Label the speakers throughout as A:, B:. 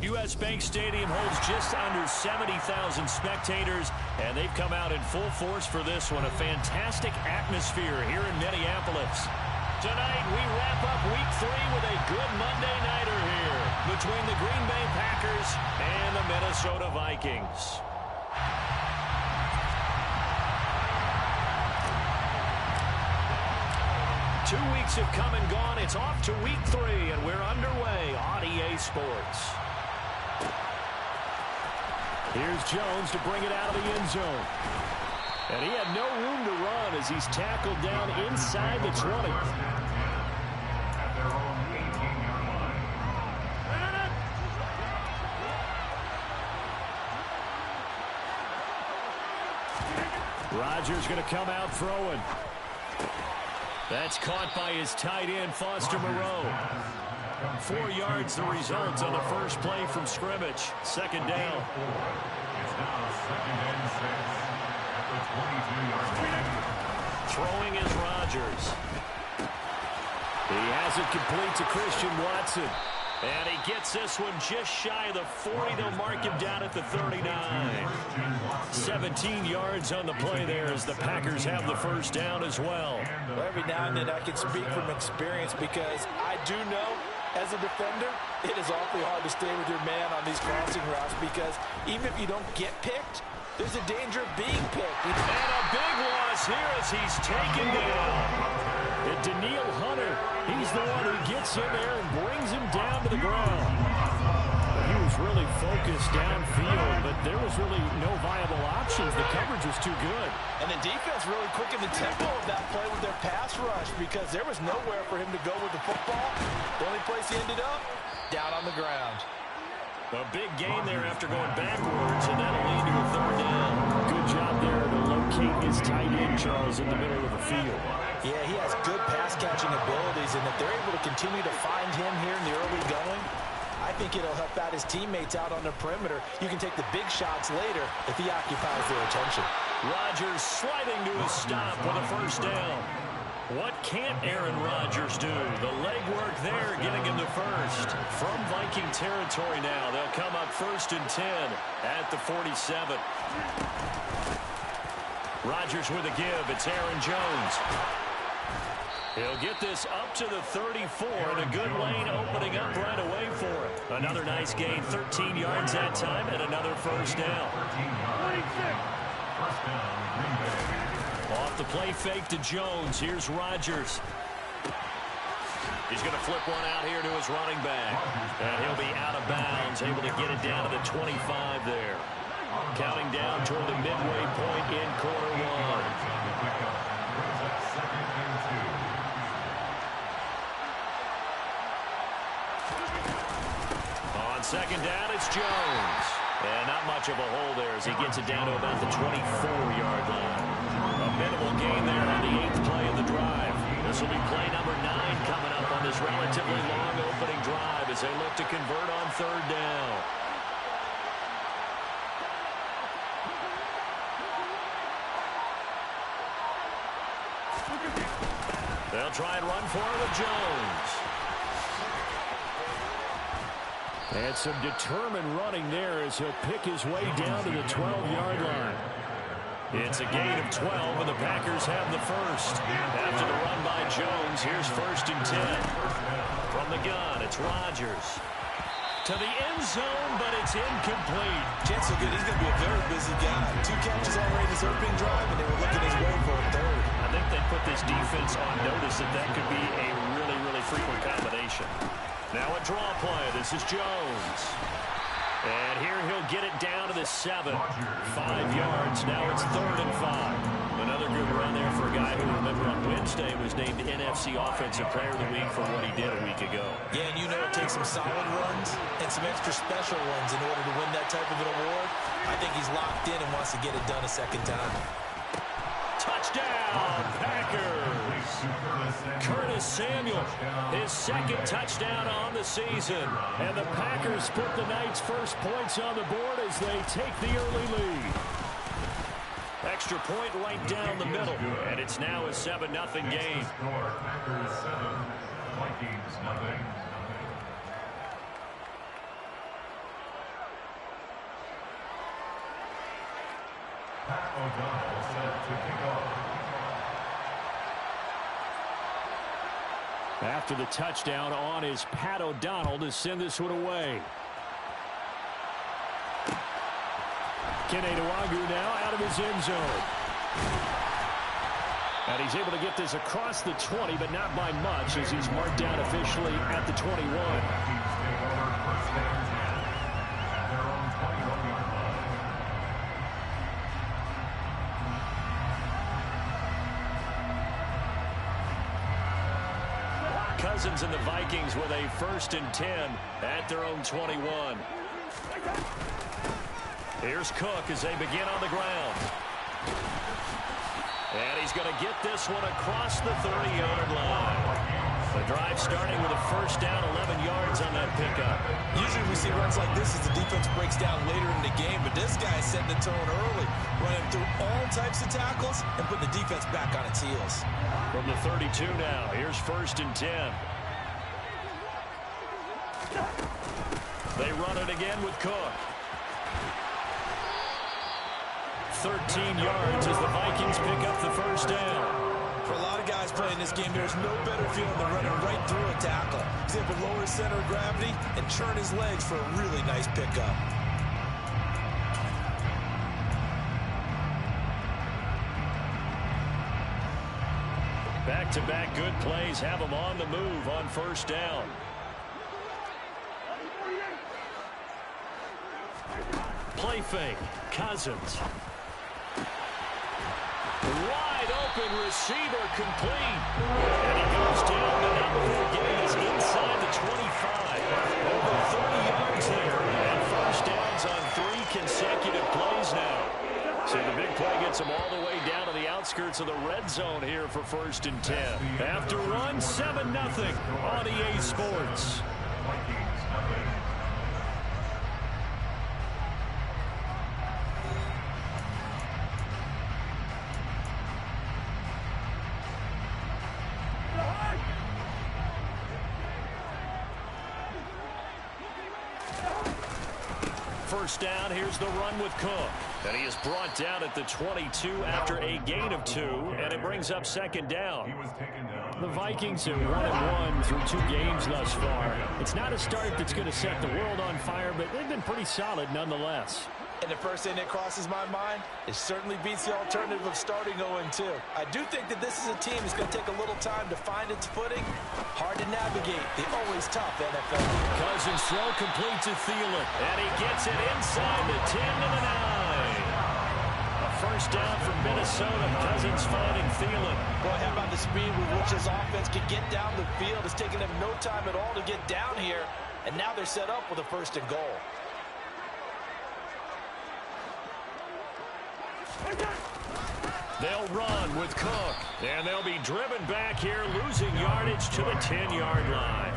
A: U.S. Bank Stadium holds just under 70,000 spectators, and they've come out in full force for this one. A fantastic atmosphere here in Minneapolis. Tonight, we wrap up Week 3 with a good Monday nighter here between the Green Bay Packers and the Minnesota Vikings. 2 weeks have come and gone. It's off to Week 3, and we're underway on EA Sports. Here's Jones to bring it out of the end zone. And he had no room to run as he's tackled down inside the 20. Rodgers going to come out throwing. That's caught by his tight end, Foster Moreau. 4 yards the result on the first play from scrimmage. Second down.
B: It's now 2nd and 6 at the 22-yard line.
A: Throwing is Rodgers. He has it complete to Christian Watson. And he gets this one just shy of the 40. They'll mark him down at the 39. 17 yards on the play there as the Packers have the first down as well.
C: Well, every now and then I can speak from experience because I do know as a defender it is awfully hard to stay with your man on these crossing routes because even if you don't get picked, there's a danger of being picked.
A: And a big loss here as he's taken down. And Daniil Hunter, he's the one who gets in there and brings him down to the ground. He was really focused downfield, but there was really no viable options. The coverage was too good.
C: And the defense really quickened the tempo of that play with their pass rush because there was nowhere for him to go with the football. The only place he ended up, down on the ground.
A: A big gain there after going backwards, and that'll lead to a third down. Good job there to locate his tight end, Charles, in the middle of the field.
C: Yeah, he has good pass-catching abilities, and if they're able to continue to find him here in the early going, I think it'll help out his teammates out on the perimeter. You can take the big shots later if he occupies their attention.
A: Rodgers sliding to a stop with a first down. What can't Aaron Rodgers do? The legwork there getting him the first. From Viking territory now, they'll come up 1st and 10 at the 47. Rodgers with a give. It's Aaron Jones. He'll get this up to the 34, and a good lane opening up right away for him. Another nice gain, 13 yards that time, and another first down.
B: 13 yards. First down, Green Bay.
A: Off the play fake to Jones. Here's Rodgers. He's going to flip one out here to his running back. And he'll be out of bounds, able to get it down to the 25 there. Counting down toward the midway point in quarter one. On second down, it's Jones. And not much of a hole there as he gets it down to about the 24-yard line. A minimal gain there on the 8th play of the drive. This will be play number 9 coming up on this relatively long opening drive as they look to convert on third down. They'll try and run for it with Jones. And some determined running there as he'll pick his way down to the 12-yard line. It's a gain of 12, and the Packers have the first. After the run by Jones, here's 1st and 10. From the gun, it's Rodgers. To the end zone, but it's incomplete.
C: Chance so good, he's going to be a very busy guy. 2 catches already in his opening drive, and they were looking his way for a third.
A: I think they put this defense on notice that that could be a really, really frequent combination. Now a draw play. This is Jones. And here he'll get it down to the 7. 5 yards. Now it's 3rd and 5. Another good run there for a guy who, remember, on Wednesday was named NFC Offensive Player of the Week for what he did a week ago.
C: Yeah, and you know it takes some solid runs and some extra special ones in order to win that type of an award. I think he's locked in and wants to get it done a second time.
A: Touchdown, Packers! Curtis Samuel, his 2nd touchdown on the season. And the Packers put the Knights' first points on the board as they take the early lead. Extra point right down the middle, and it's now a 7-0 game.
B: Packers 7, Vikings 0. O'Donnell set to kick off.
A: After the touchdown on is Pat O'Donnell to send this one away. Keneduagu now out of his end zone. And he's able to get this across the 20, but not by much as he's marked down officially at the 21. Cousins and the Vikings with a 1st and 10 at their own 21. Here's Cook as they begin on the ground. And he's going to get this one across the 30-yard line. The drive starting with a 1st down, 11 yards on that pickup.
C: Usually we see runs like this as the defense breaks down later in the game, but this guy is setting the tone early, running through all types of tackles and putting the defense back on its heels.
A: From the 32 now, here's 1st and 10. They run it again with Cook. 13 yards as the Vikings pick up the 1st down.
C: For a lot of guys playing this game, there's no better feeling than running right through a tackle. He's able to lower his center of gravity and churn his legs for a really nice pickup.
A: Back-to-back good plays have him on the move on 1st down. Play fake. Cousins. Wide open receiver complete. And he goes down, but not before getting us inside the 25. Over 30 yards there. And 1st downs on 3 consecutive plays now. So the big play gets him all the way down to the outskirts of the red zone here for 1st and 10. After run, 7-0 on EA Sports. First down, here's the run with Cook. And he is brought down at the 22 after a gain of 2, and it brings up 2nd down. The Vikings are 1-1 through 2 games thus far. It's not a start that's going to set the world on fire, but they've been pretty solid nonetheless.
C: And the first thing that crosses my mind, it certainly beats the alternative of starting 0-2. I do think that this is a team that's going to take a little time to find its footing. Hard to navigate the always tough NFL.
A: Cousins throw complete to Thielen, and he gets it inside the 10 to the 9. A 1st down from Minnesota. Cousins finding Thielen.
C: Boy, how about the speed with which this offense can get down the field? It's taken them no time at all to get down here, and now they're set up with a 1st and goal.
A: They'll run with Cook, and they'll be driven back here, losing yardage to the 10-yard line.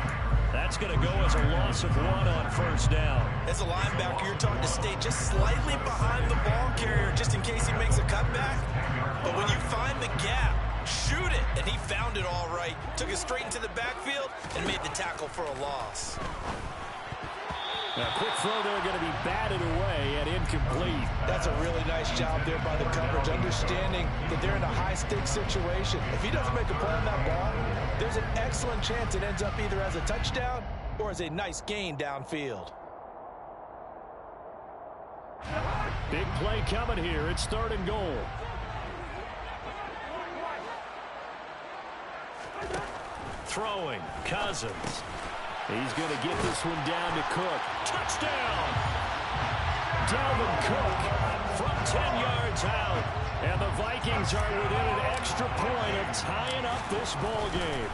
A: That's going to go as a loss of 1 on 1st down.
C: As a linebacker, you're taught to stay just slightly behind the ball carrier just in case he makes a cutback. But when you find the gap, shoot it. And he found it all right. Took it straight into the backfield and made the tackle for a loss.
A: Now, quick throw there going to be batted away and incomplete.
C: That's a really nice job there by the coverage, understanding that they're in a high-stakes situation. If he doesn't make a play on that ball, there's an excellent chance it ends up either as a touchdown or as a nice gain downfield.
A: Big play coming here. It's 3rd and goal. Throwing, Cousins. He's going to get this one down to Cook. Touchdown! Dalvin Cook from 10 yards out. And the Vikings are within an extra point of tying up this ball game.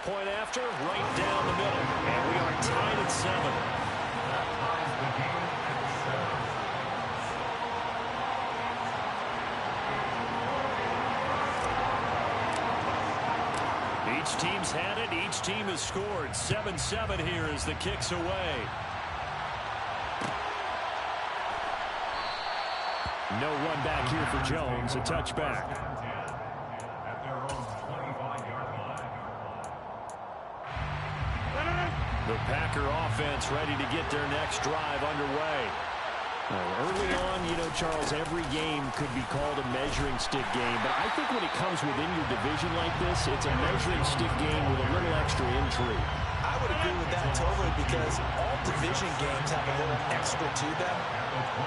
A: Point after, right down the middle. And we are tied at 7. Each team's had it. Each team has scored. 7-7 here as the kick's away. No run back here for Jones. A touchback.
B: At their own 25-yard line.
A: The Packer offense ready to get their next drive underway. Early on, you know, Charles, every game could be called a measuring stick game. But I think when it comes within your division like this, it's a measuring stick game with a little extra intrigue.
C: I would agree with that totally because all division games have a little extra to them.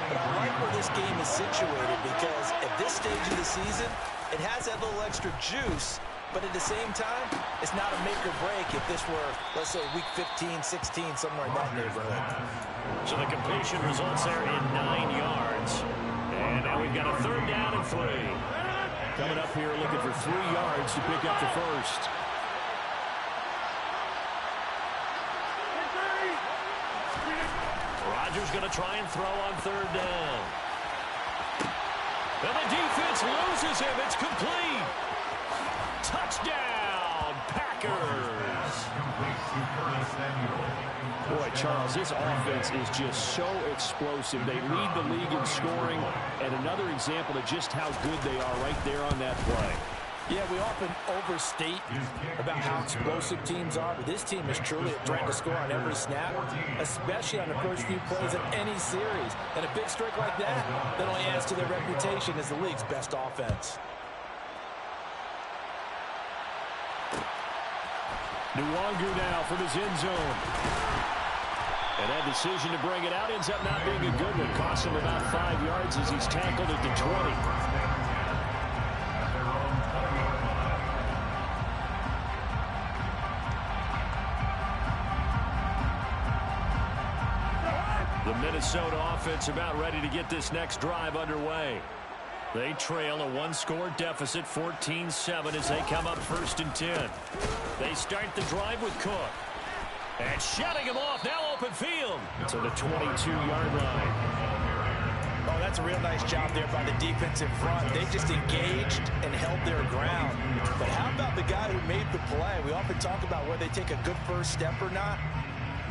C: But I like where this game is situated because at this stage of the season, it has that little extra juice. But at the same time, it's not a make or break if this were, let's say, week 15, 16, somewhere in that neighborhood.
A: So the completion results there in 9 yards. And now we've got a 3rd down and 3. Coming up here looking for 3 yards to pick up the first. Rodgers going to try and throw on 3rd down. And the defense loses him. It's complete. Touchdown, Packers. Boy, Charles, this offense is just so explosive. They lead the league in scoring, and another example of just how good they are right there on that play.
C: Yeah, we often overstate about how explosive teams are, but this team is truly a threat to score on every snap, especially on the first few plays of any series. And a big streak like that only adds to their reputation as the league's best offense.
A: Nwangu now from his end zone. And that decision to bring it out ends up not being a good one. Costs him about 5 yards as he's tackled at the 20. The Minnesota offense about ready to get this next drive underway. They trail a 1-score deficit, 14-7, as they come up 1st and 10. They start the drive with Cook. And shutting him off, now open field to the 22-yard line.
C: Oh, that's a real nice job there by the defensive front. They just engaged and held their ground. But how about the guy who made the play? We often talk about whether they take a good first step or not.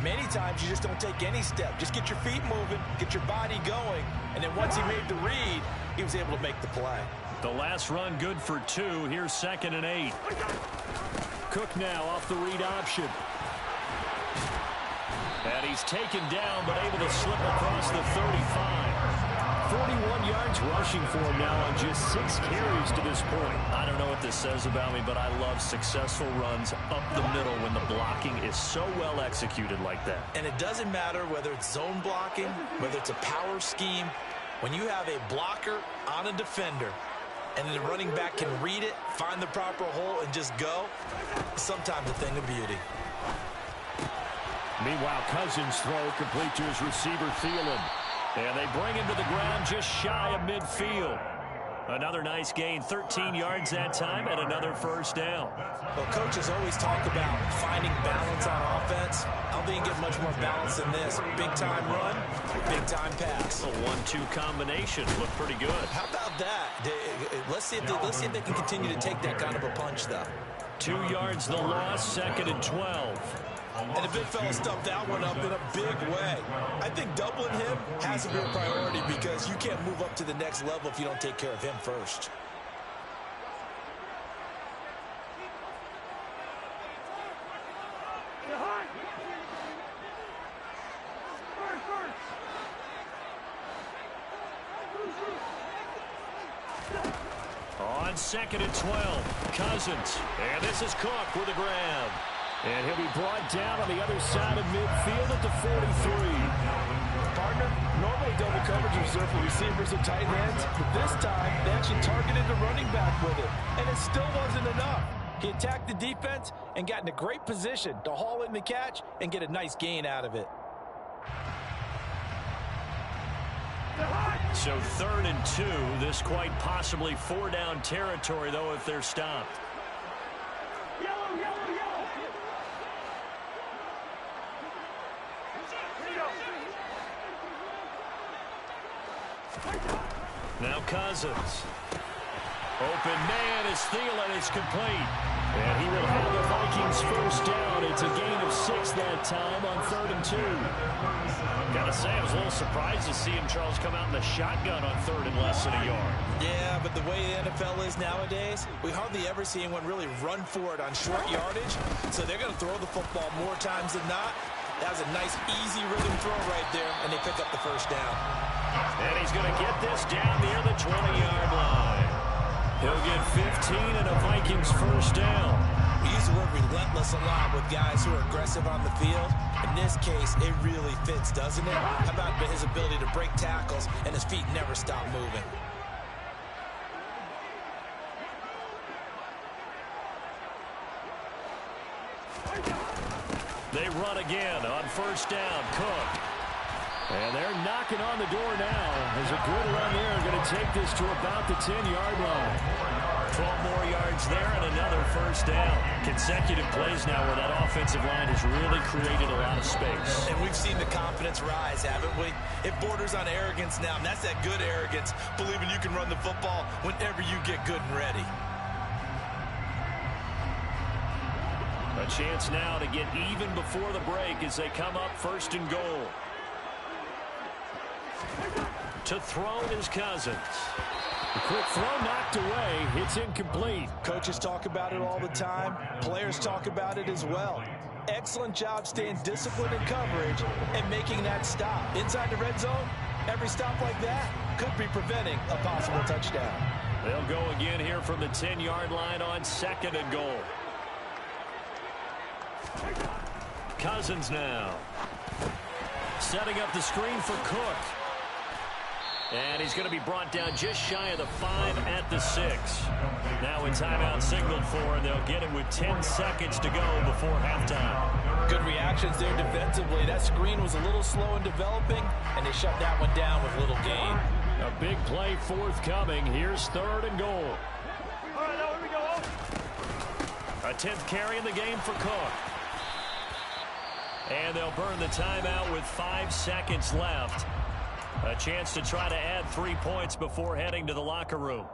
C: Many times you just don't take any step. Just get your feet moving, get your body going, and then once he made the read, he was able to make the play.
A: The last run good for 2. Here's 2nd and 8. Cook now off the read option. And he's taken down, but able to slip across the 35. 41 yards rushing for him now on just 6 carries to this point. I don't know what this says about me, but I love successful runs up the middle when the blocking is so well executed like that.
C: And it doesn't matter whether it's zone blocking, whether it's a power scheme. When you have a blocker on a defender and the running back can read it, find the proper hole, and just go, sometimes a thing of beauty.
A: Meanwhile, Cousins' throw complete to his receiver, Thielen. And they bring him to the ground just shy of midfield. Another nice gain, 13 yards that time, and another 1st down.
C: Well, coaches always talk about finding balance on offense. I don't think you get much more balance than this. Big-time run, big-time pass.
A: A 1-2 combination looked pretty good.
C: How about that? Let's see if they can continue to take that kind of a punch, though.
A: 2 yards the loss, 2nd and 12.
C: And the big fella stuffed that one up in a big way. I think doubling him has to be a priority because you can't move up to the next level if you don't take care of him first.
A: On 2nd and 12, Cousins. And this is Cook with a grab. And he'll be brought down on the other side of midfield at the 43.
C: Partner, normally double coverage is reserved for receivers and tight ends, but this time they actually targeted the running back with it, and it still wasn't enough. He attacked the defense and got in a great position to haul in the catch and get a nice gain out of it.
A: So 3rd and 2, this quite possibly 4-down territory, though, if they're stopped. Now Cousins. Open man is Thielen. It's complete. And he will have the Vikings 1st down. It's a gain of 6 that time on 3rd and 2. Gotta say, I was a little surprised to see him, Charles, come out in the shotgun on 3rd and less than a yard.
C: Yeah, but the way the NFL is nowadays, we hardly ever see anyone really run for it on short yardage. So they're going to throw the football more times than not. That was a nice, easy rhythm throw right there, and they pick up the first down.
A: And he's going to get this down near the 20-yard line. He'll get 15 and a Vikings first down.
C: We use the word relentless a lot with guys who are aggressive on the field. In this case, it really fits, doesn't it? How about his ability to break tackles and his feet never stop moving?
A: They run again on first down. Cook. And they're knocking on the door now. There's a good run there. Going to take this to about the 10-yard line. 12 more yards there and another first down. Consecutive plays now where that offensive line has really created a lot of space.
C: And we've seen the confidence rise, haven't we? It borders on arrogance now, and that's that good arrogance, believing you can run the football whenever you get good and ready.
A: A chance now to get even before the break as they come up first and goal. To throw is Cousins. The quick throw knocked away. It's incomplete.
C: Coaches talk about it all the time. Players talk about it as well. Excellent job staying disciplined in coverage and making that stop. Inside the red zone, every stop like that could be preventing a possible touchdown.
A: They'll go again here from the 10-yard line on second and goal. Cousins now. Setting up the screen for Cook. And he's going to be brought down just shy of the 5 at the 6. Now a timeout signaled for, and they'll get it with 10 seconds to go before halftime.
C: Good reactions there defensively. That screen was a little slow in developing, and they shut that one down with little gain.
A: A big play forthcoming. Here's third and goal.
D: All right, now here we go.
A: A 10th carry in the game for Cook. And they'll burn the timeout with 5 seconds left. A chance to try to add 3 points before heading to the locker room.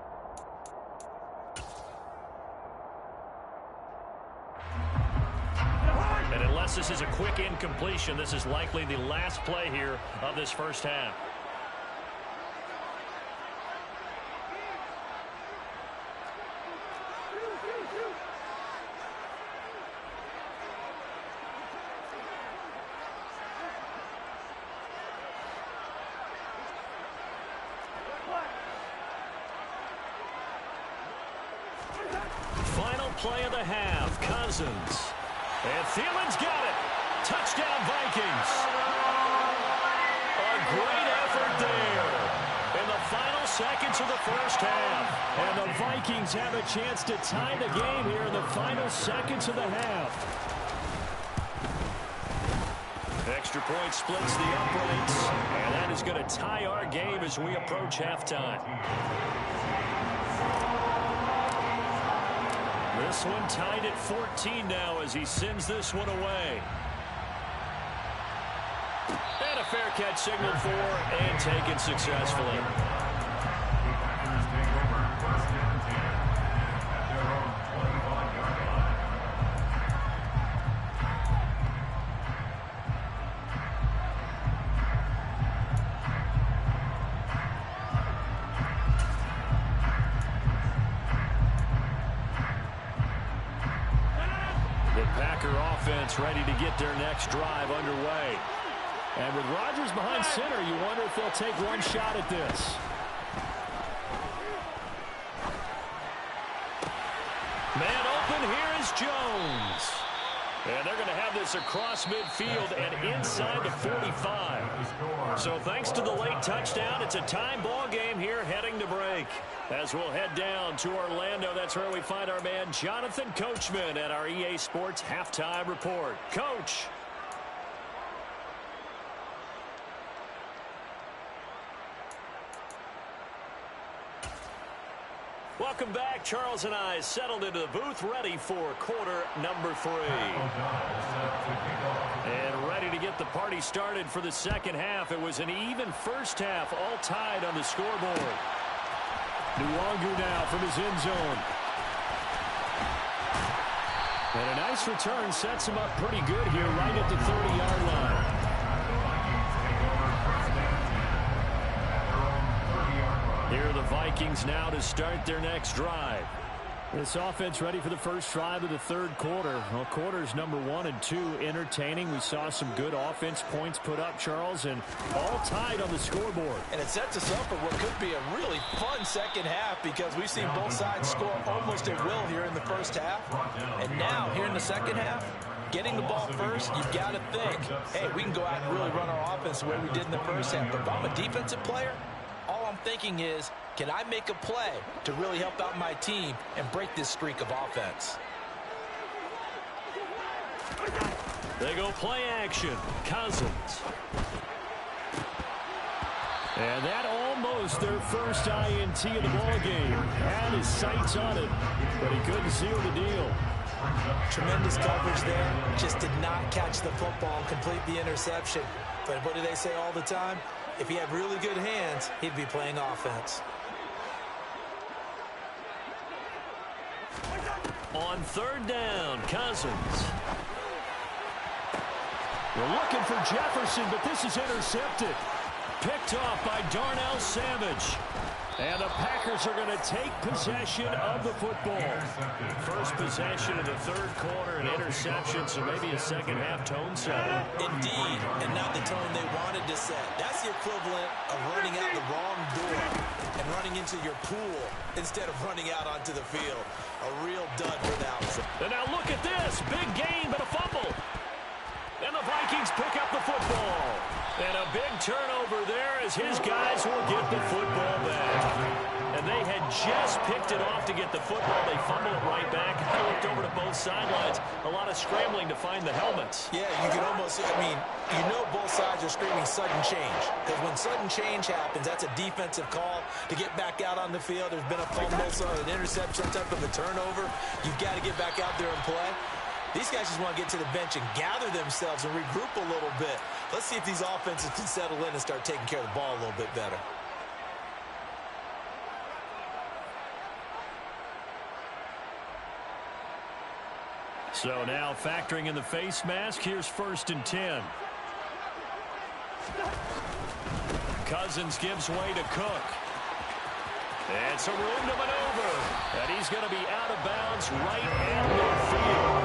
A: And unless this is a quick incompletion, this is likely the last play here of this first half. Final play of the half. Cousins. And Thielen's got it. Touchdown, Vikings. A great effort there in the final seconds of the first half. And the Vikings have a chance to tie the game here in the final seconds of the half. Extra point splits the uprights. And that is going to tie our game as we approach halftime. This one tied at 14 now as he sends this one away. And a fair catch signaled for and taken successfully. Ready to get their next drive underway. And with Rodgers behind center, you wonder if they'll take one shot at this. Man open, here is Jones. And they're going to have this across midfield and inside the 45. So thanks to the late touchdown, it's a time ball game here heading to break. As we'll head down to Orlando, that's where we find our man Jonathan Coachman at our EA Sports Halftime Report. Coach. Welcome back. Charles and I settled into the booth ready for quarter number 3. And ready to get the party started for the second half. It was an even first half, all tied on the scoreboard. Nwangu now from his end zone. And a nice return sets him up pretty good here right at the 30-yard line. Here are the Vikings now to start their next drive. This offense ready for the first drive of the third quarter. Well, quarters number 1 and 2 entertaining. We saw some good offense points put up, Charles, and all tied on the scoreboard.
C: And it sets us up for what could be a really fun second half because we've seen both sides score almost at will here in the first half. And now, here in the second half, getting the ball first, you've got to think, hey, we can go out and really run our offense the way we did in the first half. But if I'm a defensive player, all I'm thinking is, can I make a play to really help out my team and break this streak of offense?
A: They go play action. Cousins. And that almost their first INT of the ball game. Had his sights on it, but he couldn't seal the deal.
C: Tremendous coverage there. Just did not catch the football and complete the interception. But what do they say all the time? If he had really good hands, he'd be playing offense.
A: On third down, Cousins. We're looking for Jefferson, but this is intercepted. Picked off by Darnell Savage. And the Packers are going to take possession of the football. First possession of the third quarter, an interception, so maybe a second half tone setter.
C: Indeed, and not the tone they wanted to set. That's the equivalent of running out the wrong door and running into your pool instead of running out onto the field. A real dud for that one.
A: And now look at this. Big gain, but a fumble. And the Vikings pick up the football. And a big turnover there as his guys will get the football back. And they had just picked it off to get the football. They fumble it right back. I looked over to both sidelines. A lot of scrambling to find the helmets.
C: Yeah, you can almost, I mean, you know both sides are screaming sudden change. Because when sudden change happens, that's a defensive call to get back out on the field. There's been a fumble, so an interception, some type of a turnover. You've got to get back out there and play. These guys just want to get to the bench and gather themselves and regroup a little bit. Let's see if these offenses can settle in and start taking care of the ball a little bit better.
A: So now factoring in the face mask, here's 1st and 10. Cousins gives way to Cook. And some room to maneuver. And he's going to be out of bounds right at midfield.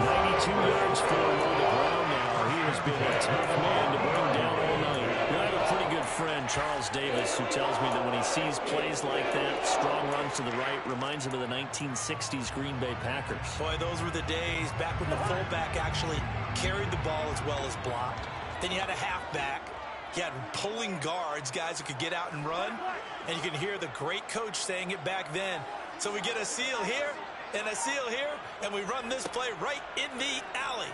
A: 92 yards forward on the ground now. He has been a tough man to bring down all night. I have a pretty good friend, Charles Davis, who tells me that when he sees plays like that, strong runs to the right, reminds him of the 1960s Green Bay Packers.
C: Boy, those were the days back when the fullback actually carried the ball as well as blocked. Then you had a halfback. You had pulling guards, guys who could get out and run. And you can hear the great coach saying it back then. So we get a seal here and a seal here, and we run this play right in the alley.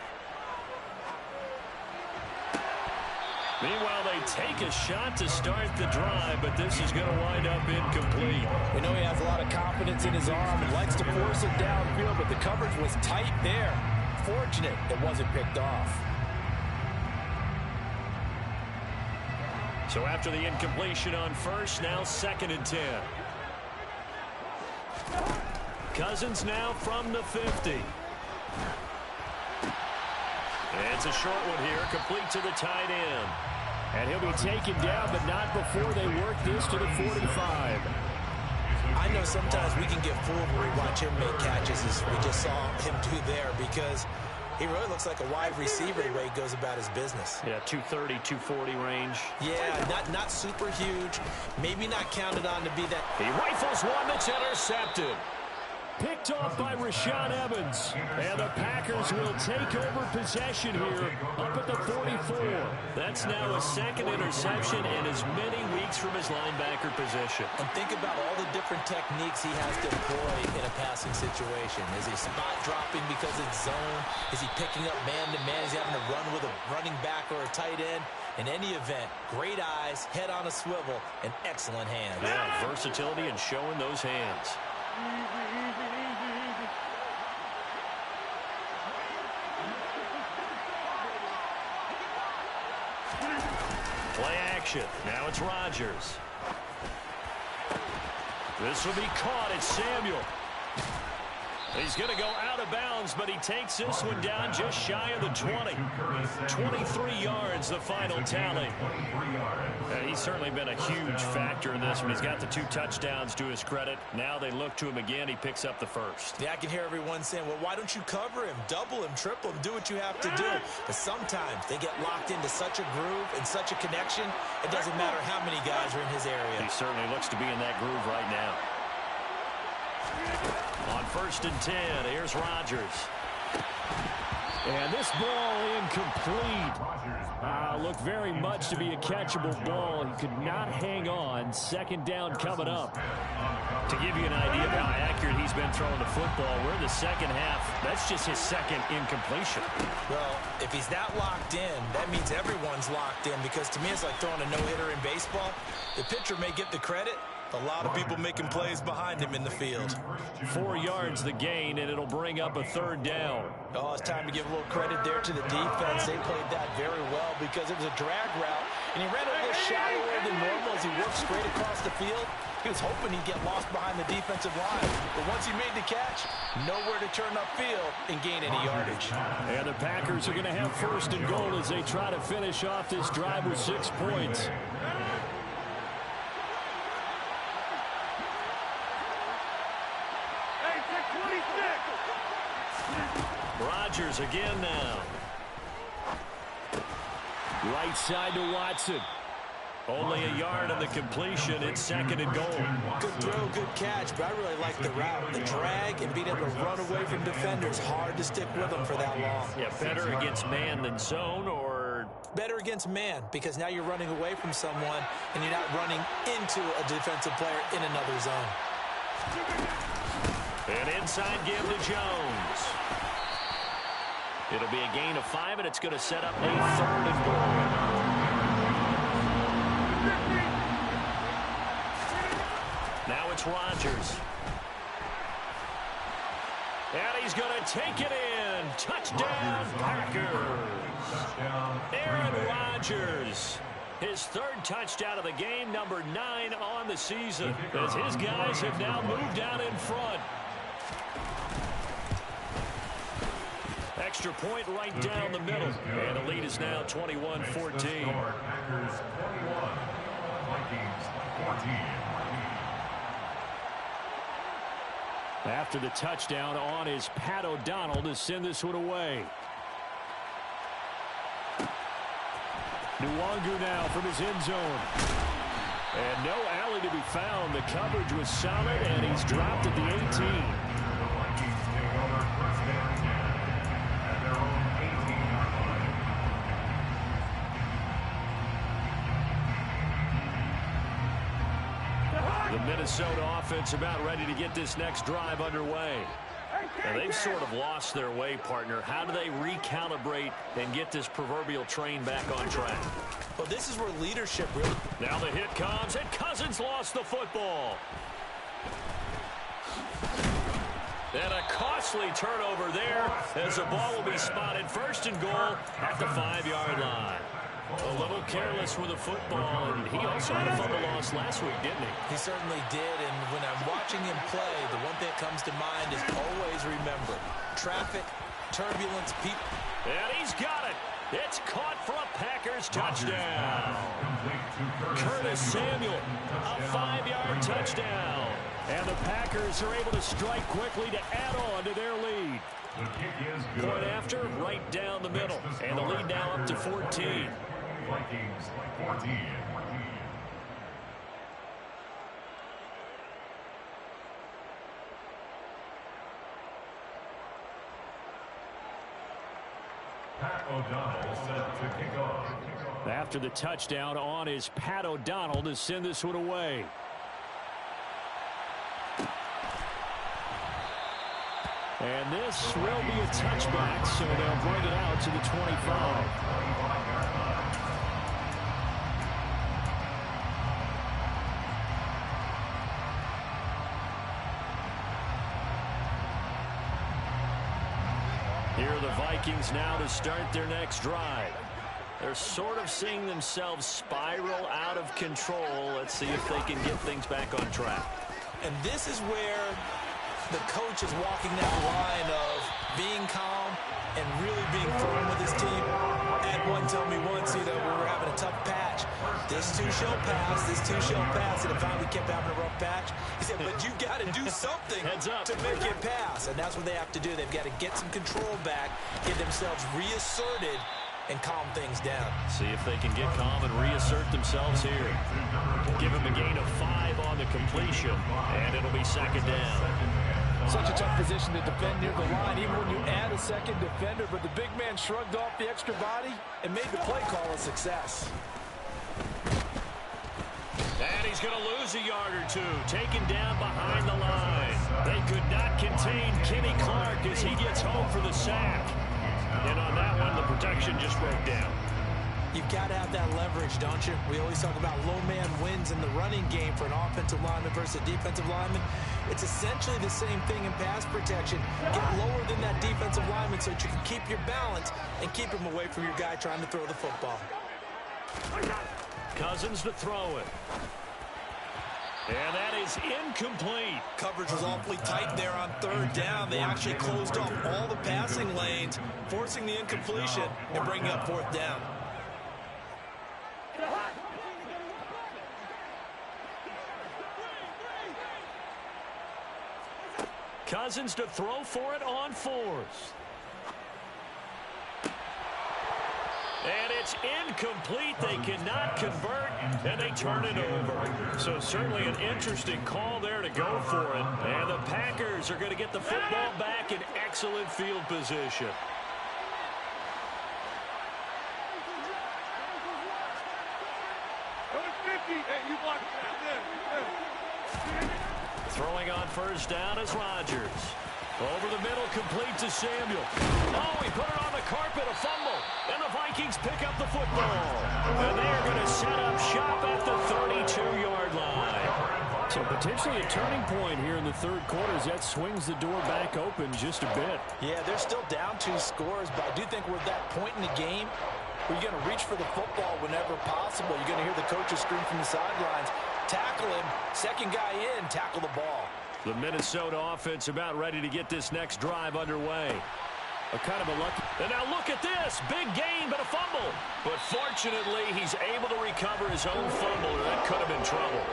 A: Meanwhile, they take a shot to start the drive, but this is going to wind up incomplete.
C: We know he has a lot of confidence in his arm and likes to force it downfield, but the coverage was tight there. Fortunate it wasn't picked off.
A: So after the incompletion on first, now 2nd and 10. Cousins now from the 50. It's a short one here, complete to the tight end. And he'll be taken down, but not before they work this to the 45.
C: I know sometimes we can get fooled when we watch him make catches, as we just saw him do there, because he really looks like a wide receiver the way he goes about his business.
A: Yeah, 230, 240 range.
C: Yeah, not super huge. Maybe not counted on to be that.
A: He rifles one that's intercepted. Picked off by Rashaan Evans. And the Packers will take over possession here up at the 44. That's now a 2nd interception in as many weeks from his linebacker position.
C: And think about all the different techniques he has to employ in a passing situation. Is he spot dropping because it's zone? Is he picking up man-to-man? Is he having to run with a running back or a tight end? In any event, great eyes, head on a swivel, and excellent hands.
A: Yeah, versatility and showing those hands. Play action. Now it's Rodgers. This will be caught. It's Samuel. He's going to go out of bounds, but he takes this one down just shy of the 20. 23 yards, the final tally. He's certainly been a huge factor in this one. He's got the 2 touchdowns to his credit. Now they look to him again. He picks up the first.
C: Yeah, I can hear everyone saying, well, why don't you cover him? Double him, triple him, do what you have to do. But sometimes they get locked into such a groove and such a connection, it doesn't matter how many guys are in his area.
A: He certainly looks to be in that groove right now. On 1st and 10, here's Rodgers.
E: And this ball incomplete. Looked very much to be a catchable ball. He could not hang on. 2nd down coming up.
A: To give you an idea of how accurate he's been throwing the football, we're in the 2nd half. That's just his 2nd incompletion.
C: Well, if he's that locked in, that means everyone's locked in, because to me it's like throwing a no-hitter in baseball. The pitcher may get the credit. A lot of people making plays behind him in the field.
E: 4 yards the gain, and it'll bring up a 3rd down.
C: Oh, it's time to give a little credit there to the defense. They played that very well because it was a drag route, and he ran a little shallower than normal as he worked straight across the field. He was hoping he'd get lost behind the defensive line, but once he made the catch, nowhere to turn upfield and gain any yardage.
E: And the Packers are going to have 1st and goal as they try to finish off this drive with 6 points.
A: Rodgers again now.
E: Right side to Watson.
A: Only a yard on the completion. It's 2nd and goal.
C: Good throw, good catch, but I really like the route. The drag and being able to run away from defenders. Hard to stick with them for that long.
A: Yeah, better against man than zone, or?
C: Better against man, because now you're running away from someone and you're not running into a defensive player in another zone.
A: An inside give to Jones. It'll be a gain of 5, and it's going to set up a 3rd and goal. Now it's Rodgers. And he's going to take it in. Touchdown, Packers. Aaron Rodgers. His 3rd touchdown of the game, number 9 on the season, as his guys have now moved out in front. Extra point right down the middle. And the lead is now 21-14.
B: Packers 21, Vikings 14.
E: After the touchdown on is Pat O'Donnell to send this one away. Nwangu now from his end zone. And no alley to be found. The coverage was solid, and he's dropped at the 18.
B: The Vikings take over 1st down at their own 18-yard line.
A: The Minnesota offense about ready to get this next drive underway. Now, they've sort of lost their way, partner. How do they recalibrate and get this proverbial train back on track?
C: Well, this is where leadership really...
A: Now the hit comes, and Cousins lost the football. And a costly turnover there as the ball will be spotted 1st and goal at the 5-yard line. A little careless with the football, and he also had a fumble loss last week, didn't he?
C: He certainly did, and when I'm watching him play, the one thing that comes to mind is always remember, traffic, turbulence, people.
A: And he's got it. It's caught for a Packers touchdown. Curtis Samuel, a 5-yard touchdown. And the Packers are able to strike quickly to add on to their lead. Point after, right down the middle. And the lead now up to 14.
B: Vikings 14. Pat O'Donnell set to kick off.
E: After the touchdown on is Pat O'Donnell to send this one away. And this will be a touchback, so they'll bring it out to the 25.
A: Here are the Vikings now to start their next drive. They're sort of seeing themselves spiral out of control. Let's see if they can get things back on track.
C: And this is where the coach is walking that line of being calm and really being firm with his team. And one told me once, we were having a tough patch. This too shall pass, this too shall pass. And it finally kept having a rough patch. He said, but you got to do something to make it pass. And that's what they have to do. They've got to get some control back, get themselves reasserted, and calm things down.
A: See if they can get calm and reassert themselves here. Give him a gain of 5 on the completion, and it'll be second down.
C: Such a tough position to defend near the line, even when you add a second defender, but the big man shrugged off the extra body and made the play call a success.
A: And he's going to lose a yard or two, taken down behind the line. They could not contain Kenny Clark as he gets home for the sack. And on that one, the protection just broke down.
C: You've got to have that leverage, don't you? We always talk about low man wins in the running game for an offensive lineman versus a defensive lineman. It's essentially the same thing in pass protection. Get lower than that defensive lineman so that you can keep your balance and keep him away from your guy trying to throw the football.
A: Cousins to throw it. And that is incomplete.
C: Coverage was awfully tight there on third down. They actually closed off all the passing lanes, forcing the incompletion and bringing up fourth down.
A: Cousins to throw for it on 4th. And it's incomplete. They cannot convert, and they turn it over. So certainly an interesting call there to go for it. And the Packers are going to get the football back in excellent field position. Throwing on first down is Rodgers. Over the middle, complete to Samuel. Oh, he put it on the carpet, a fumble. And the Vikings pick up the football. And they are going to set up shop at the 32-yard line.
E: So potentially a turning point here in the third quarter as that swings the door back open just a bit.
C: Yeah, they're still down 2 scores, but I do think we're at that point in the game where you're going to reach for the football whenever possible. You're going to hear the coaches scream from the sidelines. Tackle him, second guy in, tackle the ball.
A: The Minnesota offense about ready to get this next drive underway. A kind of a lucky. And now look at this. Big gain, but a fumble. But fortunately, he's able to recover his own fumble, or that could have been trouble.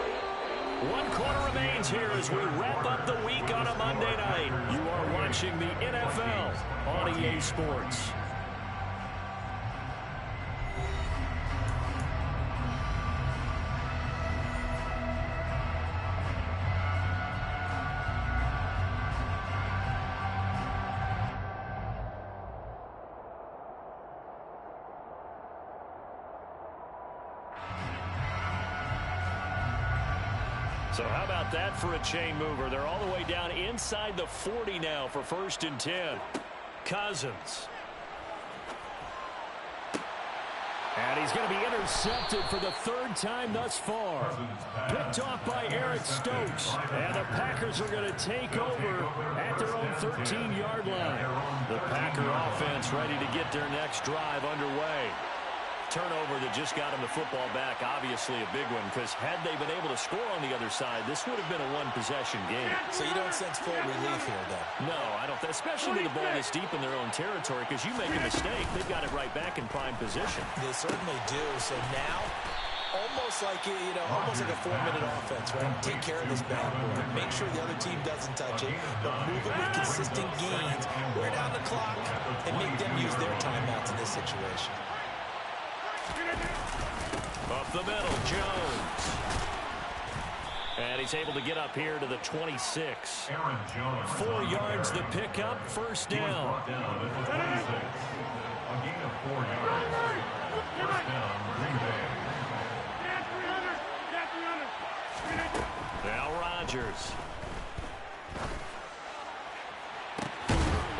A: 1 quarter remains here as we wrap up the week on a Monday night. You are watching the NFL on EA Sports. So how about that for a chain mover? They're all the way down inside the 40 now for 1st and 10. Cousins.
E: And he's going to be intercepted for the 3rd time thus far. Picked off by Eric Stokes. And the Packers are going to take over at their own 13-yard line.
A: The Packer offense ready to get their next drive underway. Turnover that just got him the football back, obviously a big one, because had they been able to score on the other side, this would have been a 1-possession game.
C: So you don't sense full relief here, though?
A: No, I don't. Especially with the ball this deep in their own territory, because you make a mistake, they've got it right back in prime position.
C: They certainly do. So now, almost like a 4-minute offense, right? Take care of this bad boy. Make sure the other team doesn't touch it, but move it with consistent gains, wear down the clock, and make them use their timeouts in this situation.
A: Up the middle, Jones. And he's able to get up here to the 26. 4 yards the pickup, 1st down.
B: A gain of 4 yards. 1st down, Green Bay.
A: Now Rodgers.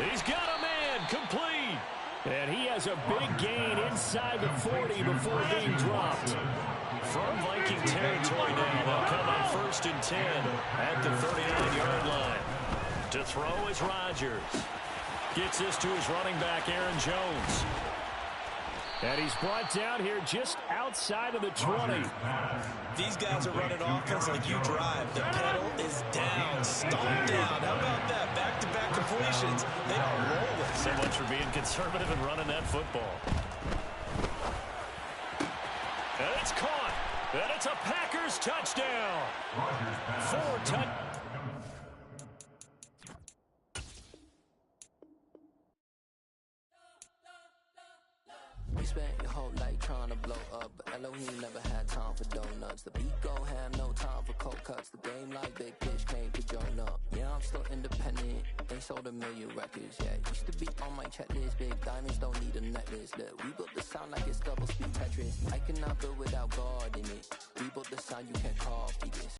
A: He's got a man, complete.
E: And he has a big gain inside the 40 before being dropped.
A: From Viking territory now, they'll come on 1st and 10 at the 39-yard line. To throw is Rodgers. Gets this to his running back, Aaron Jones.
E: And he's brought down here just outside of the 20.
C: These guys are running offense like you drive. The pedal is down, stomped down. How about that? Back-to-back completions. They are rolling.
A: So much for being conservative and running that football. And it's caught. And it's a Packers touchdown. 4 touchdowns.
F: You spent your whole life trying to blow up, but Elohim never had time for donuts. The beat go ham, no time for cold cuts. The game like Big Fish came to join up. Yeah, I'm still independent. They sold 1 million records, yeah. Used to be on my checklist. Big diamonds don't need a necklace. Look, we built the sound like it's double speed Tetris. I cannot build without God in it. We built the sound, you can't copy this.